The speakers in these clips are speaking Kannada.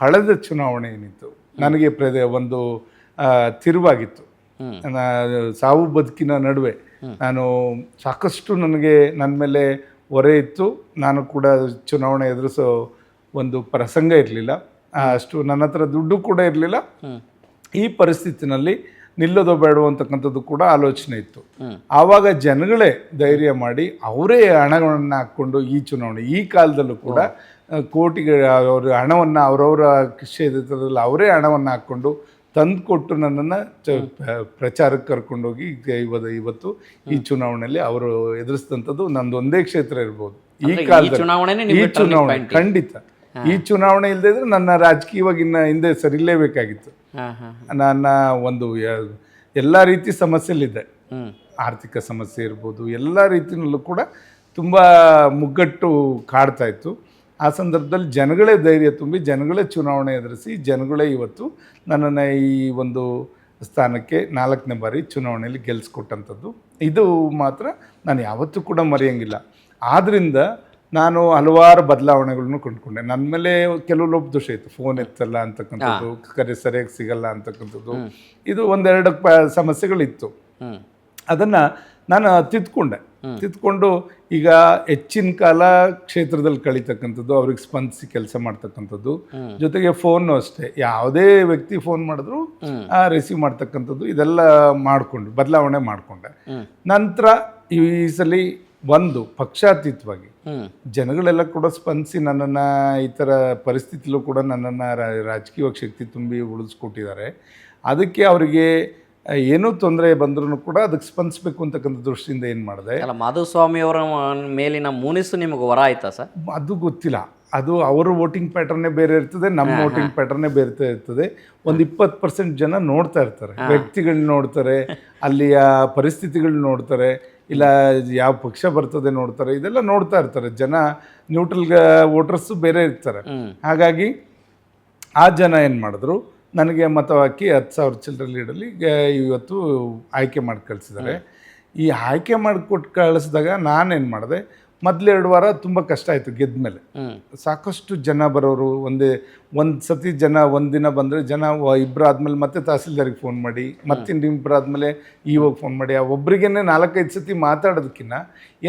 ಕಳೆದ ಚುನಾವಣೆ ಏನಿತ್ತು ನನಗೆ ಒಂದು ತಿರುವಾಗಿತ್ತು. ಸಾವು ಬದುಕಿನ ನಡುವೆ ನಾನು ಸಾಕಷ್ಟು ನನಗೆ ನನ್ನ ಮೇಲೆ ಹೊರೆ ಇತ್ತು. ನಾನು ಕೂಡ ಚುನಾವಣೆ ಎದುರಿಸೋ ಒಂದು ಪ್ರಸಂಗ ಇರಲಿಲ್ಲ, ಅಷ್ಟು ನನ್ನ ಹತ್ರ ದುಡ್ಡು ಕೂಡ ಇರಲಿಲ್ಲ. ಈ ಪರಿಸ್ಥಿತಿನಲ್ಲಿ ನಿಲ್ಲೋದು ಬೇಡೋ ಅಂತಕ್ಕಂಥದ್ದು ಕೂಡ ಆಲೋಚನೆ ಇತ್ತು. ಆವಾಗ ಜನಗಳೇ ಧೈರ್ಯ ಮಾಡಿ ಅವರೇ ಹಣವನ್ನು ಹಾಕ್ಕೊಂಡು ಈ ಚುನಾವಣೆ ಈ ಕಾಲದಲ್ಲೂ ಕೂಡ ಕೋಟಿಗೆ ಅವರು ಹಣವನ್ನು ಅವರವರ ಕ್ಷೇತ್ರದಲ್ಲಿ ಅವರೇ ಹಣವನ್ನು ಹಾಕ್ಕೊಂಡು ತಂದು ಕೊಟ್ಟು ನನ್ನನ್ನು ಪ್ರಚಾರಕ್ಕೆ ಕರ್ಕೊಂಡೋಗಿ ಇವತ್ತು ಈ ಚುನಾವಣೆಯಲ್ಲಿ ಅವರು ಎದುರಿಸಿದಂಥದ್ದು ನಂದು ಒಂದೇ ಕ್ಷೇತ್ರ ಇರ್ಬೋದು. ಈ ಕಾಲದಲ್ಲಿ ಈ ಚುನಾವಣೆ ಖಂಡಿತ ಈ ಚುನಾವಣೆ ಇಲ್ಲದೆ ಇದ್ರೆ ನನ್ನ ರಾಜಕೀಯವಾಗಿ ಇನ್ನು ಹಿಂದೆ ಸರಿಲೇಬೇಕಾಗಿತ್ತು. ನನ್ನ ಒಂದು ಎಲ್ಲ ರೀತಿ ಸಮಸ್ಯೆಲಿದೆ, ಆರ್ಥಿಕ ಸಮಸ್ಯೆ ಇರ್ಬೋದು, ಎಲ್ಲ ರೀತಿಯಲ್ಲೂ ಕೂಡ ತುಂಬ ಮುಗ್ಗಟ್ಟು ಕಾಡ್ತಾ ಇತ್ತು. ಆ ಸಂದರ್ಭದಲ್ಲಿ ಜನಗಳೇ ಧೈರ್ಯ ತುಂಬಿ ಜನಗಳೇ ಚುನಾವಣೆ ಎದುರಿಸಿ ಜನಗಳೇ ಇವತ್ತು ನನ್ನನ್ನು ಈ ಒಂದು ಸ್ಥಾನಕ್ಕೆ 4ನೇ ಬಾರಿ ಚುನಾವಣೆಯಲ್ಲಿ ಗೆಲ್ಲಿಸ್ಕೊಟ್ಟಂಥದ್ದು. ಇದು ಮಾತ್ರ ನಾನು ಯಾವತ್ತೂ ಕೂಡ ಮರೆಯೋಂಗಿಲ್ಲ. ಆದ್ದರಿಂದ ನಾನು ಹಲವಾರು ಬದಲಾವಣೆಗಳನ್ನು ಕೊಂಡ್ಕೊಂಡೆ. ನನ್ನ ಮೇಲೆ ಕೆಲವು ಲೋಪದೋಷ ಇತ್ತು, ಫೋನ್ ಎತ್ತಲ್ಲ ಅಂತಕ್ಕಂಥದ್ದು, ಕರೆ ಸರಿಯಾಗಿ ಸಿಗಲ್ಲ ಅಂತಕ್ಕಂಥದ್ದು, ಇದು ಒಂದೆರಡು ಸಮಸ್ಯೆಗಳಿತ್ತು. ಅದನ್ನು ನಾನು ತಿದ್ಕೊಂಡು ಈಗ ಹೆಚ್ಚಿನ ಕಾಲ ಕ್ಷೇತ್ರದಲ್ಲಿ ಕಳೀತಕ್ಕಂಥದ್ದು, ಅವ್ರಿಗೆ ಸ್ಪಂದಿಸಿ ಕೆಲಸ ಮಾಡ್ತಕ್ಕಂಥದ್ದು, ಜೊತೆಗೆ ಫೋನು ಅಷ್ಟೇ, ಯಾವುದೇ ವ್ಯಕ್ತಿ ಫೋನ್ ಮಾಡಿದ್ರು ರಿಸೀವ್ ಮಾಡ್ತಕ್ಕಂಥದ್ದು, ಇದೆಲ್ಲ ಬದಲಾವಣೆ ಮಾಡಿಕೊಂಡೆ. ನಂತರ ಈ ಸಲ ಒಂದು ಪಕ್ಷಾತೀತವಾಗಿ ಜನಗಳೆಲ್ಲ ಕೂಡ ಸ್ಪಂದಿಸಿ ನನ್ನನ್ನು ಈ ಥರ ಪರಿಸ್ಥಿತಿಲೂ ಕೂಡ ನನ್ನನ್ನು ರಾಜಕೀಯವಾಗಿ ಶಕ್ತಿ ತುಂಬಿ ಉಳಿಸ್ಕೊಟ್ಟಿದ್ದಾರೆ. ಅದಕ್ಕೆ ಅವರಿಗೆ ಏನೂ ತೊಂದರೆ ಬಂದ್ರೂ ಕೂಡ ಅದಕ್ಕೆ ಸ್ಪಂದಿಸಬೇಕು ಅಂತಕ್ಕಂಥ ದೃಷ್ಟಿಯಿಂದ ಏನು ಮಾಡಿದೆ. ಮಾಧುಸ್ವಾಮಿ ಅವರ ಮೇಲಿನ ಮುನಿಸು ನಿಮಗೆ ವರ ಆಯ್ತಾ ಸರ್? ಅದು ಗೊತ್ತಿಲ್ಲ. ಅದು ಅವರ ವೋಟಿಂಗ್ ಪ್ಯಾಟರ್ನೇ ಬೇರೆ ಇರ್ತದೆ, ನಮ್ಮ ವೋಟಿಂಗ್ ಪ್ಯಾಟರ್ನೇ ಬೇರೆ ಇರ್ತದೆ. ಒಂದು 20% ಜನ ನೋಡ್ತಾ ಇರ್ತಾರೆ, ವ್ಯಕ್ತಿಗಳನ್ನ ನೋಡ್ತಾರೆ, ಅಲ್ಲಿಯ ಪರಿಸ್ಥಿತಿಗಳನ್ನ ನೋಡ್ತಾರೆ, ಇಲ್ಲ ಯಾವ ಪಕ್ಷ ಬರ್ತದೆ ನೋಡ್ತಾರೆ, ಇದೆಲ್ಲ ನೋಡ್ತಾ ಇರ್ತಾರೆ. ಜನ ನ್ಯೂಟ್ರಲ್ ವೋಟರ್ಸು ಬೇರೆ ಇರ್ತಾರೆ. ಹಾಗಾಗಿ ಆ ಜನ ಏನು ಮಾಡಿದ್ರು, ನನಗೆ ಮತ ಹಾಕಿ 10,000 ಚಿಲ್ಲರೆ ಲೀಡಲ್ಲಿ ಇವತ್ತು ಆಯ್ಕೆ ಮಾಡಿ ಕಳಿಸಿದ್ದಾರೆ. ಈ ಆಯ್ಕೆ ಮಾಡಿಕೊಟ್ಟು ಕಳಿಸಿದಾಗ ನಾನೇನು ಮಾಡಿದೆ, ಮೊದಲು 2 ವಾರ ತುಂಬ ಕಷ್ಟ ಆಯಿತು. ಗೆದ್ದ ಮೇಲೆ ಸಾಕಷ್ಟು ಜನ ಬರೋರು, ಒಂದು ಸತಿ ಜನ ಒಂದಿನ ಬಂದರೆ ಜನ ಇಬ್ಬರು ಆದಮೇಲೆ ಮತ್ತೆ ತಹಸೀಲ್ದಾರಿಗೆ ಫೋನ್ ಮಾಡಿ, ಮತ್ತಿಬ್ಬರು ಆದಮೇಲೆ ಇವಾಗ ಫೋನ್ ಮಾಡಿ, ಒಬ್ರಿಗೇನೆ 4-5 ಸತಿ ಮಾತಾಡೋದಕ್ಕಿಂತ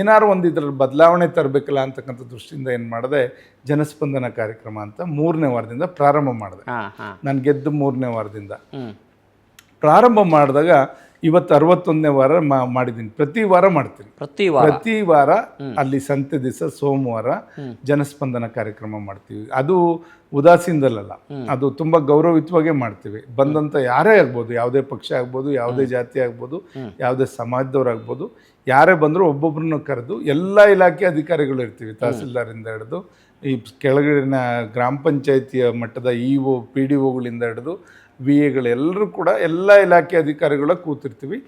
ಏನಾರು ಒಂದು ಇದರಲ್ಲಿ ಬದಲಾವಣೆ ತರಬೇಕಲ್ಲ ಅಂತಕ್ಕಂಥ ದೃಷ್ಟಿಯಿಂದ ಏನು ಮಾಡಿದೆ, ಜನಸ್ಪಂದನ ಕಾರ್ಯಕ್ರಮ ಅಂತ 3ನೇ ವಾರದಿಂದ ಪ್ರಾರಂಭ ಮಾಡಿದೆ. ನಾನು ಗೆದ್ದು 3ನೇ ವಾರದಿಂದ ಪ್ರಾರಂಭ ಮಾಡಿದಾಗ ಇವತ್ತು 61ನೇ ವಾರ ಮಾಡಿದ್ದೀನಿ. ಪ್ರತಿ ವಾರ ಮಾಡ್ತೀನಿ, ಪ್ರತಿ ವಾರ ಅಲ್ಲಿ ಸಂತೆ ದಿವಸ ಸೋಮವಾರ ಜನಸ್ಪಂದನ ಕಾರ್ಯಕ್ರಮ ಮಾಡ್ತೀವಿ. ಅದು ಉದಾಸೀನದಲ್ಲ, ಅದು ತುಂಬ ಗೌರವಯುತವಾಗೇ ಮಾಡ್ತೀವಿ. ಬಂದಂಥ ಯಾರೇ ಆಗ್ಬೋದು, ಯಾವುದೇ ಪಕ್ಷ ಆಗ್ಬೋದು, ಯಾವುದೇ ಜಾತಿ ಆಗ್ಬೋದು, ಯಾವುದೇ ಸಮಾಜದವ್ರಾಗ್ಬೋದು, ಯಾರೇ ಬಂದರೂ ಒಬ್ಬೊಬ್ಬರನ್ನು ಕರೆದು ಎಲ್ಲ ಇಲಾಖೆ ಅಧಿಕಾರಿಗಳು ಇರ್ತೀವಿ, ತಹಸೀಲ್ದಾರಿಂದ ಹಿಡಿದು ಈ ಕೆಳಗಡೆನ ಗ್ರಾಮ ಪಂಚಾಯಿತಿಯ ಮಟ್ಟದ ಇಒ PDOಗಳಿಂದ ಹಿಡಿದು VAಗಳು ಎಲ್ಲರೂ ಕೂಡ ಎಲ್ಲ ಇಲಾಖೆ ಅಧಿಕಾರಿಗಳ ಕೂತಿರ್ತೀವಿ.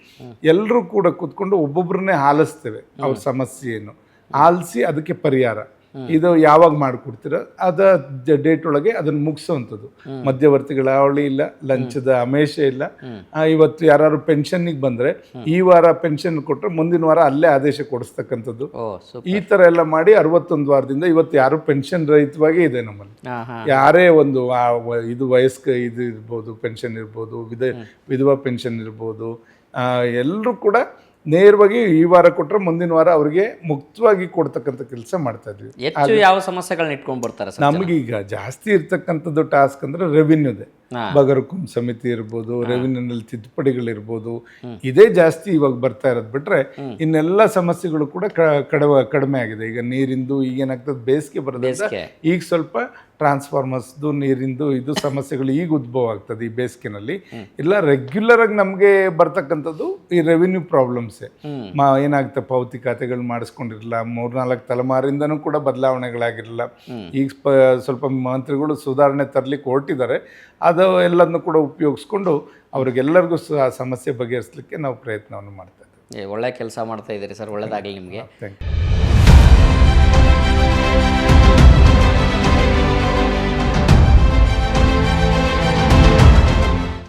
ಎಲ್ಲರೂ ಕೂಡ ಕೂತ್ಕೊಂಡು ಒಬ್ಬೊಬ್ಬರನ್ನೇ ಆಲಿಸ್ತೇವೆ. ಅವ್ರ ಸಮಸ್ಯೆ ಏನು ಆಲಿಸಿ ಅದಕ್ಕೆ ಪರಿಹಾರ ಇದು ಯಾವಾಗ ಮಾಡಿಕೊಡ್ತೀರ ಅದ ಡೇಟ್ ಒಳಗೆ ಅದನ್ನು ಮುಗಿಸೋವಂಥದ್ದು. ಮಧ್ಯವರ್ತಿಗಳ ಅವಳಿ ಇಲ್ಲ, ಲಂಚದ ಆಮೇಶ ಇಲ್ಲ. ಇವತ್ತು ಯಾರು ಪೆನ್ಷನ್ನಿಗೆ ಬಂದರೆ ಈ ವಾರ ಪೆನ್ಷನ್ ಕೊಟ್ಟರೆ ಮುಂದಿನ ವಾರ ಅಲ್ಲೇ ಆದೇಶ ಕೊಡಿಸ್ತಕ್ಕಂಥದ್ದು. ಈ ಥರ ಎಲ್ಲ ಮಾಡಿ 61 ವಾರದಿಂದ ಇವತ್ತು ಯಾರು ಪೆನ್ಷನ್ ರಹಿತವಾಗೇ ಇದೆ ನಮ್ಮಲ್ಲಿ. ಯಾರೇ ಒಂದು ಇದು ವಯಸ್ಕ ಇದು ಇರ್ಬೋದು, ಪೆನ್ಷನ್ ಇರ್ಬೋದು, ವಿಧವಾ ಪೆನ್ಷನ್ ಇರ್ಬೋದು, ಎಲ್ಲರೂ ಕೂಡ ನೇರವಾಗಿ ಈ ವಾರ ಕೊಟ್ಟರೆ ಮುಂದಿನ ವಾರ ಅವರಿಗೆ ಮುಕ್ತವಾಗಿ ಕೊಡ್ತಕ್ಕಂಥ ಕೆಲಸ ಮಾಡ್ತಾ ಇದ್ವಿ. ಯಾವ ಸಮಸ್ಯೆಗಳನ್ನ ಇಟ್ಕೊಂಡು ಬರ್ತಾರೆ ನಮಗೀಗ ಜಾಸ್ತಿ ಇರ್ತಕ್ಕಂಥದ್ದು ಟಾಸ್ಕ್ ಅಂದ್ರೆ ರೆವಿನ್ಯೂದೆ. ಬಗರಕುಂ ಸಮಿತಿ ಇರ್ಬೋದು, ರೆವಿನ್ಯೂನಲ್ಲಿ ತಿದ್ದುಪಡಿಗಳಿರ್ಬೋದು, ಇದೇ ಜಾಸ್ತಿ ಇವಾಗ ಬರ್ತಾ ಇರೋದು ಬಿಟ್ರೆ ಇನ್ನೆಲ್ಲ ಸಮಸ್ಯೆಗಳು ಕೂಡ ಕಡಿಮೆ ಆಗಿದೆ. ಈಗ ನೀರಿಂದು ಈಗೇನಾಗ್ತದೆ, ಬೇಸಿಗೆ ಬರೋದ್ರಿಂದ ಈಗ ಸ್ವಲ್ಪ ಟ್ರಾನ್ಸ್ಫಾರ್ಮರ್ಸ್ದು ನೀರಿಂದು ಇದು ಸಮಸ್ಯೆಗಳು ಈಗ ಉದ್ಭವ ಆಗ್ತದೆ ಈ ಬೇಸಿಗೆನಲ್ಲಿ. ಇಲ್ಲ ರೆಗ್ಯುಲರ್ ಆಗಿ ನಮಗೆ ಬರ್ತಕ್ಕಂಥದ್ದು ಈ ರೆವಿನ್ಯೂ ಪ್ರಾಬ್ಲಮ್ಸೇ. ಏನಾಗುತ್ತೆ, ಪಾವತಿ ಖಾತೆಗಳು ಮಾಡಿಸ್ಕೊಂಡಿರಲಿಲ್ಲ, 3-4 ತಲೆಮಾರಿಂದನೂ ಕೂಡ ಬದಲಾವಣೆಗಳಾಗಿರಲಿಲ್ಲ. ಈಗ ಸ್ವಲ್ಪ ಮಂತ್ರಿಗಳು ಸುಧಾರಣೆ ತರಲಿಕ್ಕೆ ಹೊರಟಿದ್ದಾರೆ. ಅದು ಎಲ್ಲದನ್ನು ಕೂಡ ಉಪಯೋಗಿಸ್ಕೊಂಡು ಅವ್ರಿಗೆಲ್ಲರಿಗೂ ಸಮಸ್ಯೆ ಬಗೆಹರಿಸಲಿಕ್ಕೆ ನಾವು ಪ್ರಯತ್ನವನ್ನು ಮಾಡ್ತಾ ಇದ್ದೀವಿ. ಒಳ್ಳೆ ಕೆಲಸ ಮಾಡ್ತಾ ಇದ್ದೀರಿ ಸರ್, ಒಳ್ಳೆಯದಾಗಲಿ ನಿಮಗೆ. Thank you.